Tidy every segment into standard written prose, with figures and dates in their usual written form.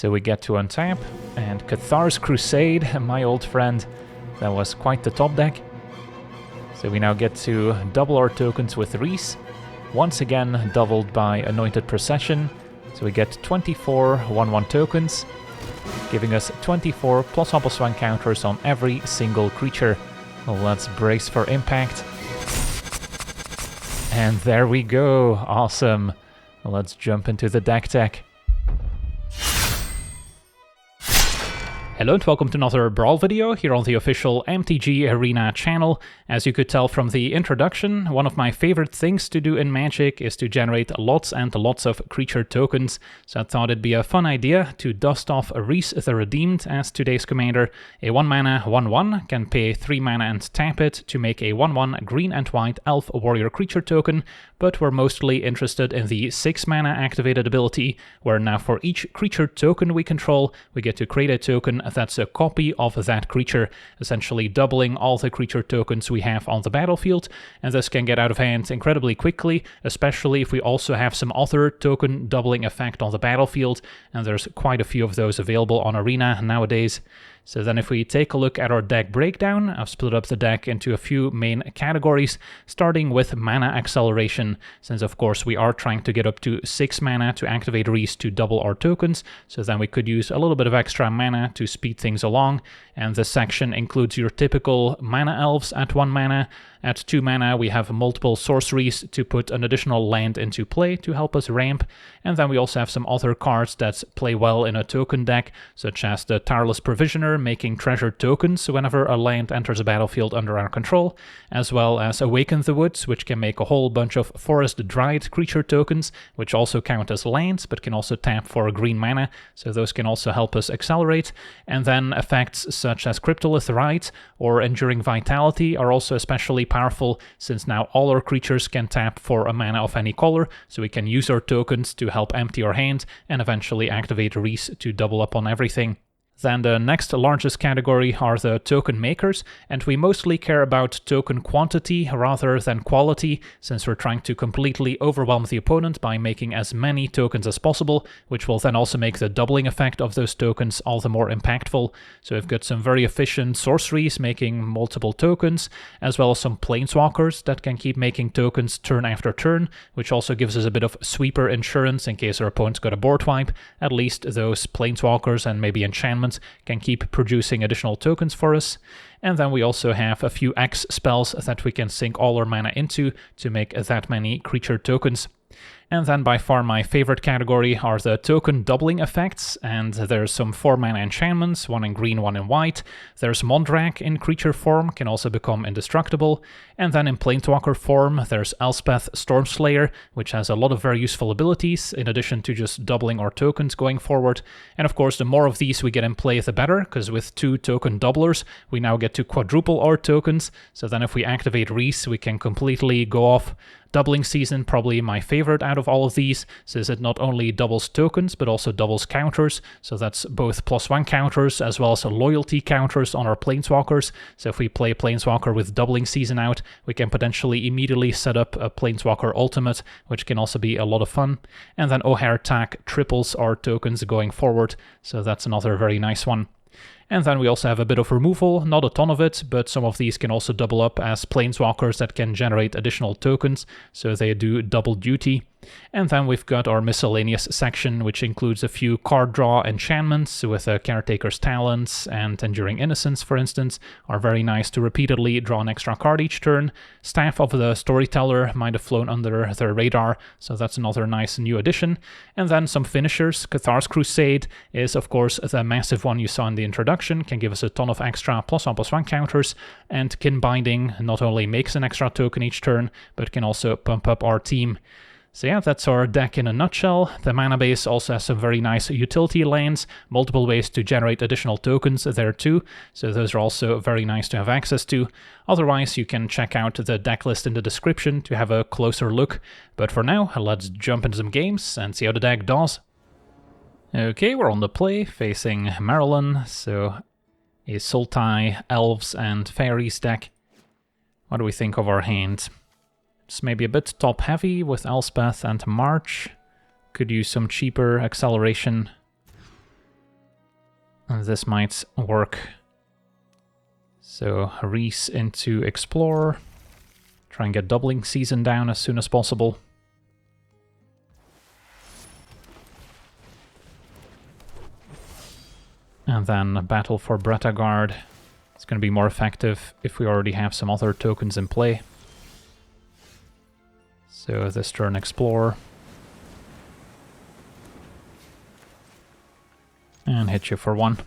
So we get to untap, and Cathar's Crusade, my old friend, that was quite the top deck. So we now get to double our tokens with Rhys, once again doubled by Anointed Procession. So we get 24 1/1 tokens, giving us 24 plus +1 counters on every single creature. Well, let's brace for impact. And there we go, awesome. Well, let's jump into the deck tech. Hello and welcome to another Brawl video here on the official MTG Arena channel. As you could tell from the introduction, one of my favorite things to do in Magic is to generate lots and lots of creature tokens. So I thought it'd be a fun idea to dust off Rhys the Redeemed as today's commander. A 1 mana 1/1 can pay 3 mana and tap it to make a 1/1 green and white elf warrior creature token, but we're mostly interested in the 6 mana activated ability, where now for each creature token we control, we get to create a token that's a copy of that creature, essentially doubling all the creature tokens we have on the battlefield, and this can get out of hand incredibly quickly, especially if we also have some other token doubling effect on the battlefield, and there's quite a few of those available on Arena nowadays. So then if we take a look at our deck breakdown, I've split up the deck into a few main categories, starting with mana acceleration, since of course we are trying to get up to 6 mana to activate Rhys to double our tokens, so then we could use a little bit of extra mana to speed things along, and this section includes your typical mana elves at 1 mana. At 2 mana we have multiple sorceries to put an additional land into play to help us ramp, and then we also have some other cards that play well in a token deck, such as the Tireless Provisioner, making treasure tokens whenever a land enters a battlefield under our control, as well as Awaken the Woods, which can make a whole bunch of Forest Dried creature tokens, which also count as lands, but can also tap for a green mana, so those can also help us accelerate. And then effects such as Cryptolith Rite or Enduring Vitality are also especially powerful, since now all our creatures can tap for a mana of any color, so we can use our tokens to help empty our hand and eventually activate Rhys to double up on everything. Then the next largest category are the token makers, and we mostly care about token quantity rather than quality, since we're trying to completely overwhelm the opponent by making as many tokens as possible, which will then also make the doubling effect of those tokens all the more impactful. So we've got some very efficient sorceries making multiple tokens, as well as some planeswalkers that can keep making tokens turn after turn, which also gives us a bit of sweeper insurance in case our opponent's got a board wipe. At least those planeswalkers and maybe enchantments can keep producing additional tokens for us. And then we also have a few X spells that we can sink all our mana into to make that many creature tokens. And then by far my favorite category are the token doubling effects, and there's some 4 mana enchantments, 1 in green, 1 in white. There's Mondrak in creature form, can also become indestructible. And then in planeswalker form, there's Elspeth Stormslayer, which has a lot of very useful abilities, in addition to just doubling our tokens going forward. And of course, the more of these we get in play, the better, because with 2 token doublers, we now get to quadruple our tokens. So then if we activate Rhys, we can completely go off. Doubling Season, probably my favorite out of all of these, since it not only doubles tokens, but also doubles counters. So that's both +1 counters, as well as loyalty counters on our planeswalkers. So if we play Planeswalker with Doubling Season out, we can potentially immediately set up a Planeswalker Ultimate, which can also be a lot of fun. And then O'Hare Tack triples our tokens going forward, so that's another very nice one. And then we also have a bit of removal, not a ton of it, but some of these can also double up as planeswalkers that can generate additional tokens, so they do double duty. And then we've got our miscellaneous section, which includes a few card draw enchantments with Caretaker's Talents and Enduring Innocence, for instance, are very nice to repeatedly draw an extra card each turn. Staff of the Storyteller might have flown under their radar, so that's another nice new addition. And then some finishers. Cathar's Crusade is, of course, the massive one you saw in the introduction, can give us a ton of extra +1/+1 counters, and Kin Binding not only makes an extra token each turn, but can also pump up our team. So yeah, that's our deck in a nutshell. The mana base also has some very nice utility lands, multiple ways to generate additional tokens there too, so those are also very nice to have access to. Otherwise, you can check out the deck list in the description to have a closer look. But for now, let's jump into some games and see how the deck does. Okay, we're on the play, facing Marilyn, so a Sultai, Elves and Fairies deck. What do we think of our hand? It's maybe a bit top heavy with Elspeth and March. Could use some cheaper acceleration. this might work. So Rhys into Explore. Try and get doubling season down as soon as possible. And then Battle for Bretagard. It's going to be more effective if we already have some other tokens in play. So this turn Explore. And hit you for 1.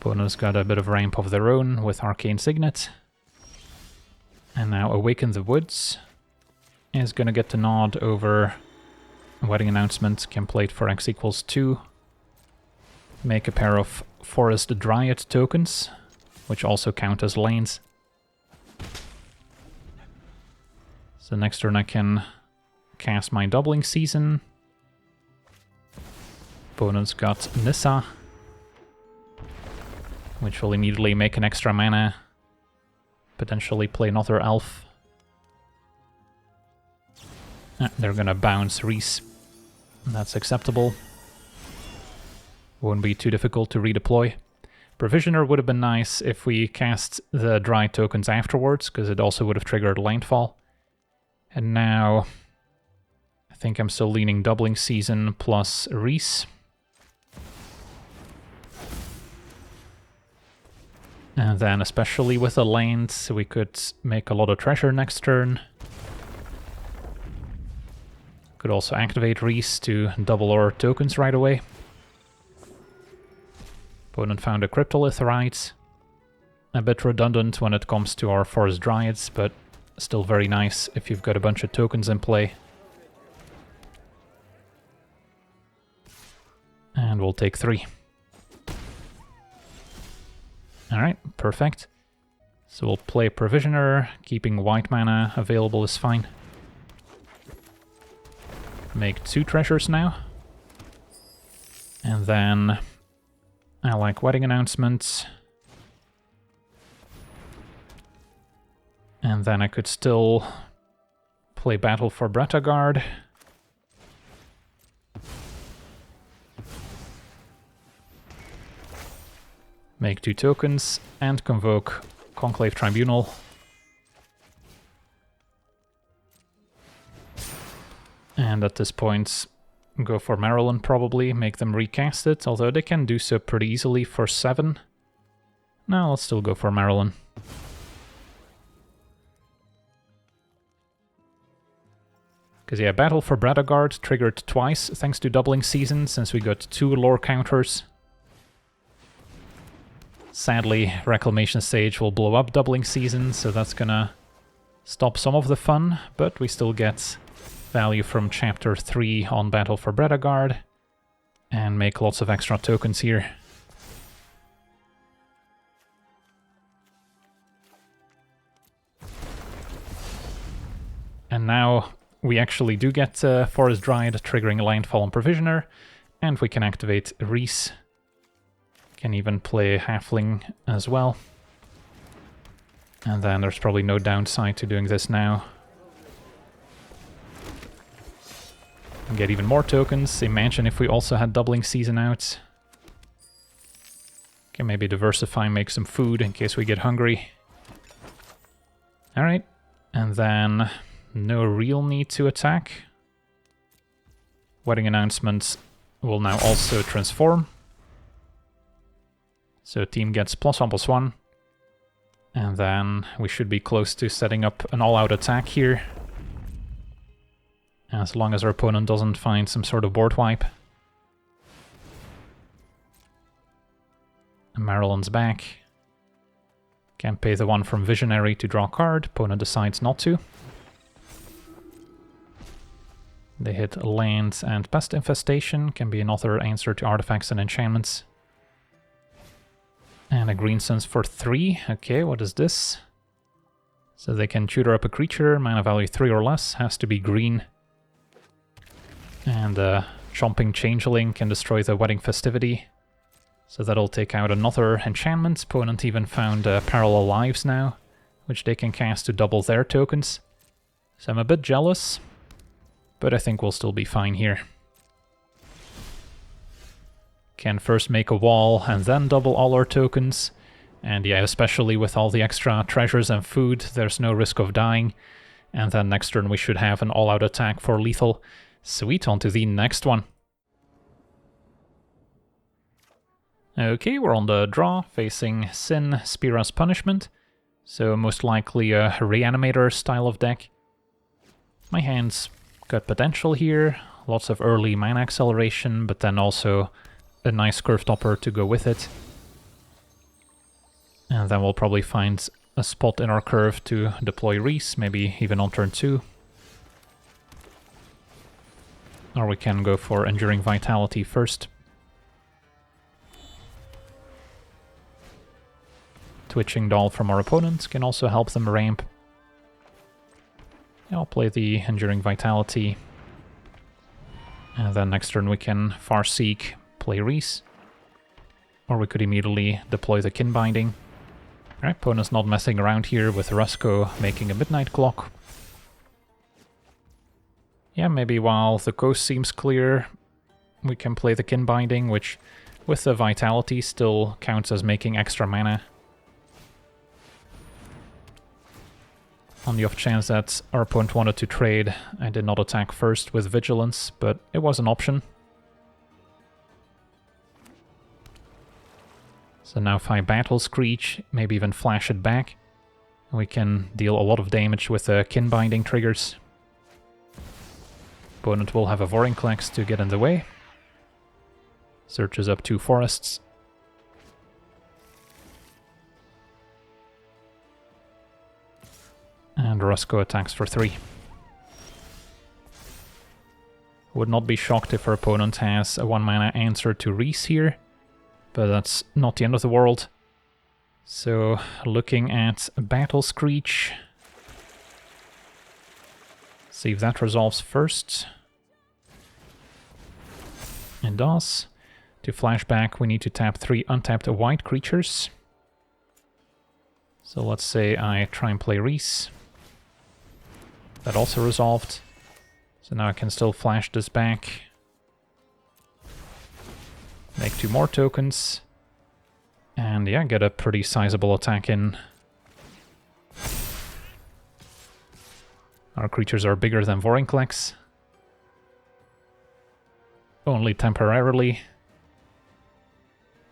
Opponent's got a bit of ramp of their own with Arcane Signet. And now Awaken the Woods is going to get the nod over Wedding Announcement. Can play it for X equals 2. Make a pair of Forest Dryad tokens, which also count as lanes. So next turn I can cast my Doubling Season. Opponent's got Nissa, which will immediately make an extra mana. Potentially play another elf. They're gonna bounce Rhys. That's acceptable. Won't be too difficult to redeploy. Provisioner would have been nice if we cast the dry tokens afterwards, because it also would have triggered landfall. And now I think I'm still leaning Doubling Season plus Rhys. And then especially with the land, we could make a lot of treasure next turn. Could also activate Rhys to double our tokens right away. Opponent found a Cryptolitherite. A bit redundant when it comes to our Forest Dryads, but still very nice if you've got a bunch of tokens in play. And we'll take 3. Alright, perfect. So we'll play Provisioner, keeping white mana available is fine. Make 2 treasures now. And then I like Wedding Announcement. And then I could still play Battle for Bretagard. Make 2 tokens and convoke Conclave Tribunal. And at this point, go for Maryland probably, make them recast it, although they can do so pretty easily for 7. No, let's still go for Maryland. Because yeah, Battle for Bretagard triggered twice thanks to Doubling Season, since we got 2 lore counters. Sadly, Reclamation Sage will blow up Doubling Season, so that's gonna stop some of the fun, but we still get value from Chapter 3 on Battle for Bretagard, and make lots of extra tokens here. And now we actually do get Forest Dryad triggering Landfall and Provisioner, and we can activate Rhys. Can even play Halfling as well. And then there's probably no downside to doing this now. And get even more tokens. Imagine if we also had Doubling Season out. Can maybe diversify, make some food in case we get hungry. Alright, and then no real need to attack. Wedding Announcement will now also transform. So team gets +1/+1. And then we should be close to setting up an all-out attack here. As long as our opponent doesn't find some sort of board wipe. And Maryland's back. Can pay the 1 from Visionary to draw a card. Opponent decides not to. They hit lands and Pest Infestation. Can be another answer to artifacts and enchantments. And a green sense for 3. Okay, what is this? So they can tutor up a creature, mana value 3 or less, has to be green. And Chomping Changeling can destroy the Wedding Festivity. So that'll take out another enchantment. Opponent even found Parallel Lives now, which they can cast to double their tokens. So I'm a bit jealous, but I think we'll still be fine here. Can first make a wall and then double all our tokens. And yeah, especially with all the extra treasures and food, there's no risk of dying. And then next turn we should have an all-out attack for lethal. Sweet, on to the next one. Okay, we're on the draw, facing Sin, Spira's Punishment. So most likely a Reanimator style of deck. My hand's got potential here, lots of early mana acceleration, but then also a nice curve topper to go with it. And then we'll probably find a spot in our curve to deploy Rhys, maybe even on turn 2. Or we can go for Enduring Vitality first. Twitching Doll from our opponents can also help them ramp. I'll play the Enduring Vitality. And then next turn we can Farseek, play Rhys. Or we could immediately deploy the Kin Binding. Right, opponent's not messing around here with Rusko making a Midnight Clock. Yeah, maybe while the coast seems clear, we can play the Kin Binding, which with the Vitality still counts as making extra mana. On the off chance that our opponent wanted to trade, I did not attack first with Vigilance, but it was an option. So now if I Battle Screech, maybe even flash it back, we can deal a lot of damage with the Kin Binding triggers. Opponent will have a Vorinclex to get in the way. Searches up 2 forests. And Rusko attacks for 3. Would not be shocked if our opponent has a 1 mana answer to Rhys here, but that's not the end of the world. So looking at Battle Screech. See if that resolves first. It does. To flashback we need to tap 3 untapped white creatures. So let's say I try and play Rhys. That also resolved. So now I can still flash this back. Make 2 more tokens. And yeah, get a pretty sizable attack in. Our creatures are bigger than Vorinclex. Only temporarily.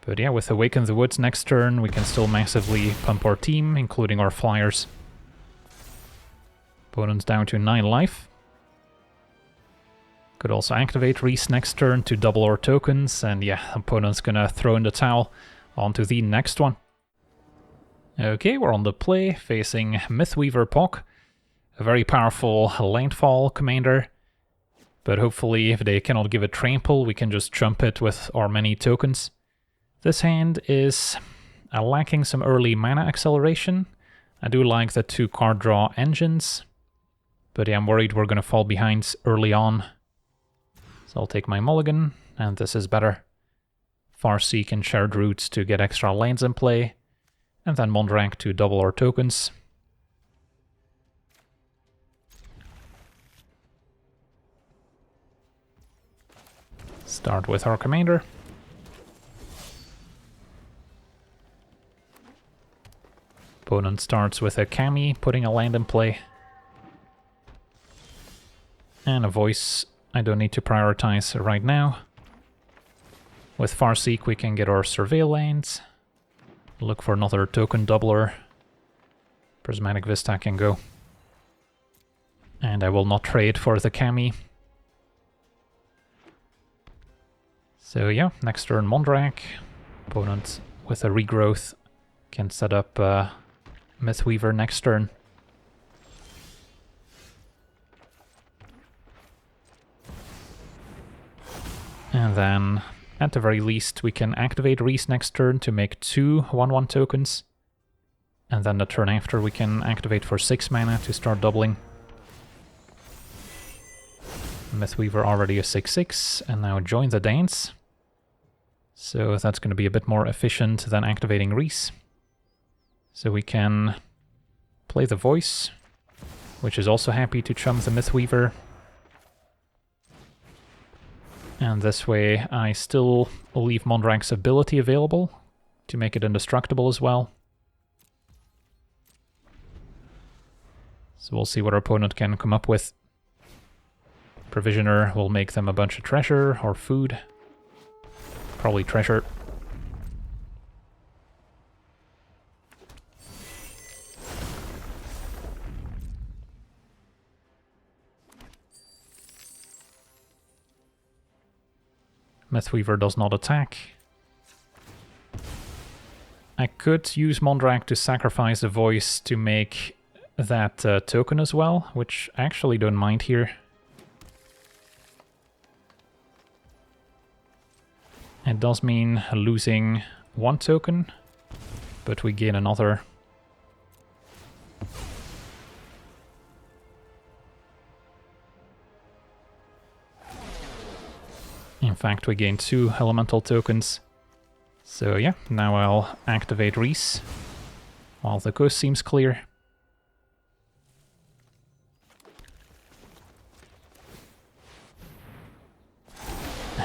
But yeah, with Awaken the Woods next turn, we can still massively pump our team, including our flyers. Opponent's down to 9 life. Could also activate Rhys next turn to double our tokens, and yeah, opponent's gonna throw in the towel. On to the next one. Okay, we're on the play, facing Mythweaver Pock. A very powerful landfall commander. But hopefully, if they cannot give it trample, we can just jump it with our many tokens. This hand is lacking some early mana acceleration. I do like the 2 card draw engines. But yeah, I'm worried we're gonna fall behind early on. So I'll take my mulligan, and this is better. Farseek and Shared Roots to get extra lands in play, and then Mondrak to double our tokens. Start with our commander. Opponent starts with a Kami, putting a land in play. And a Voice I don't need to prioritize right now. With Farseek we can get our Surveil lands. Look for another token doubler. Prismatic Vista can go. And I will not trade for the Kami. So yeah, next turn Mondrak. Opponent with a Regrowth can set up Mythweaver next turn. And then, at the very least, we can activate Rhys next turn to make 2 1/1 tokens. And then the turn after we can activate for 6 mana to start doubling. Mythweaver already a 6/6, and now join the dance. So that's going to be a bit more efficient than activating Rhys. So we can play the Voice, which is also happy to chum the Mythweaver. And this way I still leave Mondrak's ability available to make it indestructible as well. So we'll see what our opponent can come up with. Provisioner will make them a bunch of treasure or food. Probably treasure. Mythweaver does not attack. I could use Mondrak to sacrifice a voice to make that token as well, which I actually don't mind here. It does mean losing one token, but we gain another. In fact, we gain 2 elemental tokens. So yeah, now I'll activate Rhys, while the coast seems clear.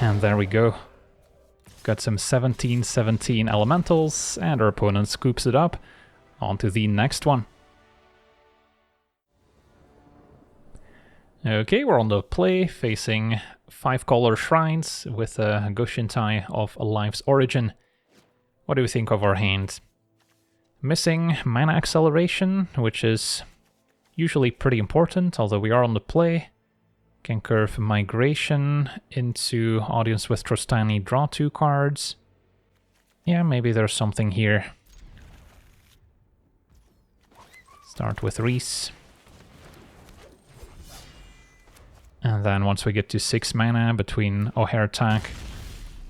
And there we go. Got some 17/17 elementals, and our opponent scoops it up. On to the next one. Okay, we're on the play, facing 5-color shrines with a Goshintai of Life's Origin. What do we think of our hand? Missing mana acceleration, which is usually pretty important, although we are on the play. Can curve Migration into Audience with Trostani, draw 2 cards. Yeah, maybe there's something here. Start with Rhys. And then once we get to 6 mana between O'Hare attack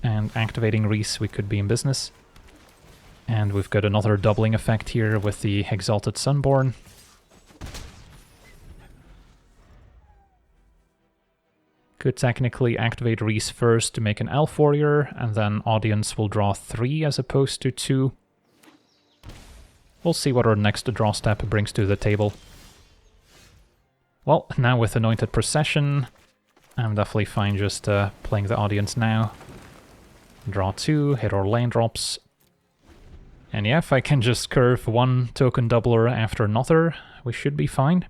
and activating Rhys, we could be in business. And we've got another doubling effect here with the Exalted Sunborn. Could technically activate Rhys first to make an Elf Warrior, and then Audience will draw 3 as opposed to 2. We'll see what our next draw step brings to the table. Well, now with Anointed Procession, I'm definitely fine just playing the Audience now. Draw 2, hit our land drops. And yeah, if I can just curve 1 token doubler after another, we should be fine.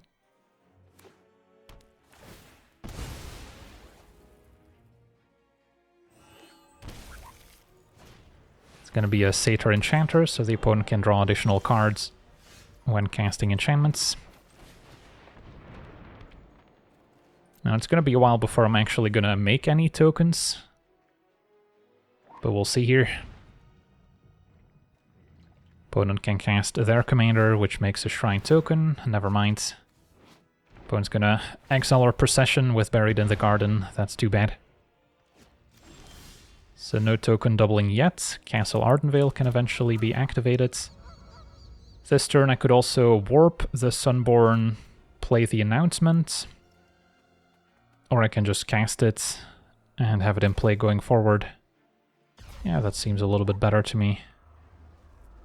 It's gonna be a Satyr Enchanter, so the opponent can draw additional cards when casting enchantments. Now it's gonna be a while before I'm actually gonna make any tokens, but we'll see here. Opponent can cast their commander, which makes a shrine token. Never mind. Opponent's gonna exile our Procession with Buried in the Garden. That's too bad. So no token doubling yet. Castle Ardenvale can eventually be activated. This turn I could also warp the Sunborn, play the Announcement. Or I can just cast it and have it in play going forward. Yeah, that seems a little bit better to me.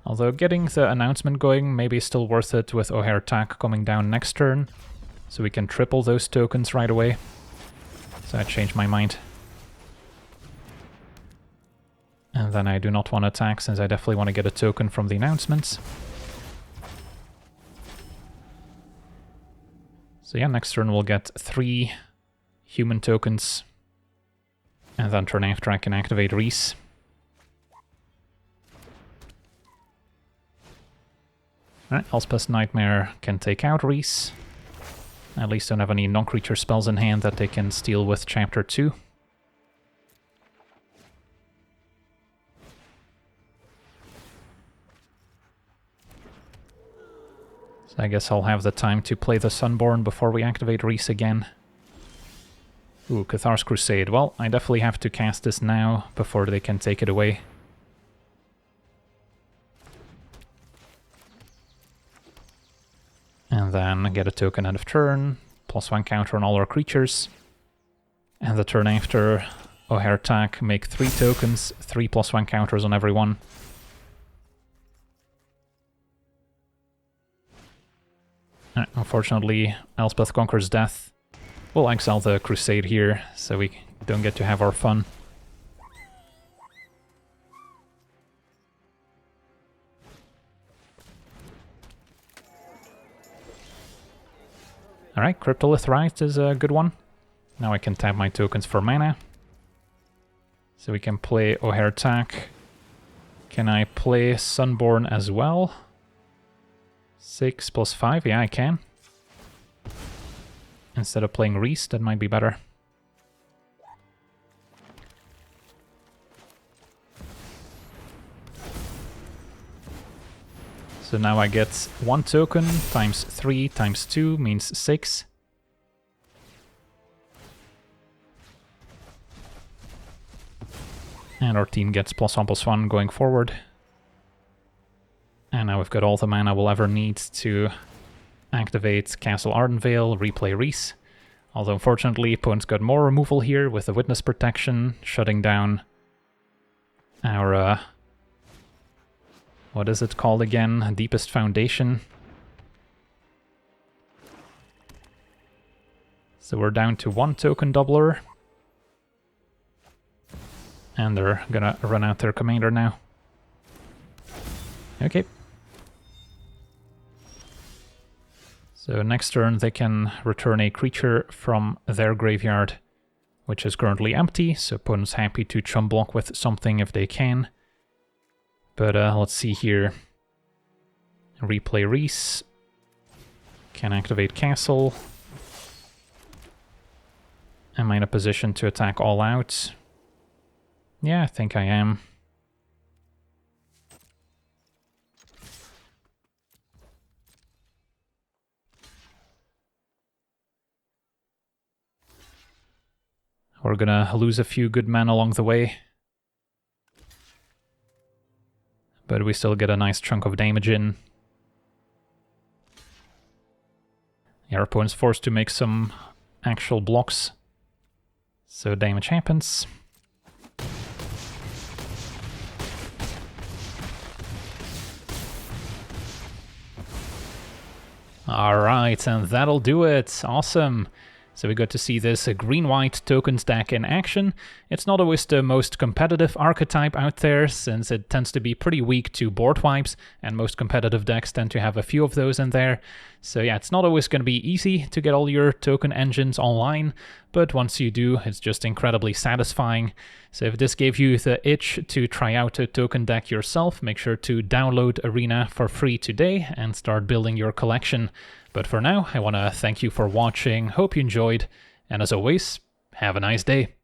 Although getting the Announcement going may be still worth it with O'Hare attack coming down next turn. So we can triple those tokens right away. So I changed my mind. And then I do not want to attack since I definitely want to get a token from the Announcements. So yeah, next turn we'll get 3 human tokens. And then turn after I can activate Rhys. Alright, Elspeth's Nightmare can take out Rhys. At least don't have any non-creature spells in hand that they can steal with Chapter 2. So I guess I'll have the time to play the Sunborn before we activate Rhys again. Ooh, Cathar's Crusade. Well, I definitely have to cast this now before they can take it away. And then get a token end of turn, +1 counter on all our creatures. And the turn after, O'Hare attack, make 3 tokens, 3 +1 counters on every one. Unfortunately, Elspeth Conquers Death We'll exile the Crusade here, so we don't get to have our fun. Alright, Cryptolith Rite is a good one. Now I can tap my tokens for mana. So we can play O'Hare Attack. Can I play Sunborn as well? 6 plus 5, yeah I can. Instead of playing Rhys, that might be better. So now I get 1 token times 3 times 2 means 6. And our team gets +1/+1 going forward. And now we've got all the mana we'll ever need to activate Castle Ardenvale, replay Rhys. Although unfortunately opponent's got more removal here with the Witness Protection, shutting down our... what is it called again? Deepest Foundation. So we're down to 1 token doubler. And they're gonna run out their commander now. Okay. So next turn they can return a creature from their graveyard, which is currently empty, so opponent's happy to chump block with something if they can. But let's see here. Replay Rhys. Can activate Castle. Am I in a position to attack all out? Yeah, I think I am. We're gonna lose a few good men along the way. But we still get a nice chunk of damage in. Our opponent's forced to make some actual blocks. So damage happens. Alright, and that'll do it. Awesome. So we got to see this green-white tokens deck in action. It's not always the most competitive archetype out there, since it tends to be pretty weak to board wipes, and most competitive decks tend to have a few of those in there. So yeah, it's not always going to be easy to get all your token engines online, but once you do, it's just incredibly satisfying. So if this gave you the itch to try out a token deck yourself, make sure to download Arena for free today and start building your collection. But for now, I want to thank you for watching, hope you enjoyed, and as always, have a nice day.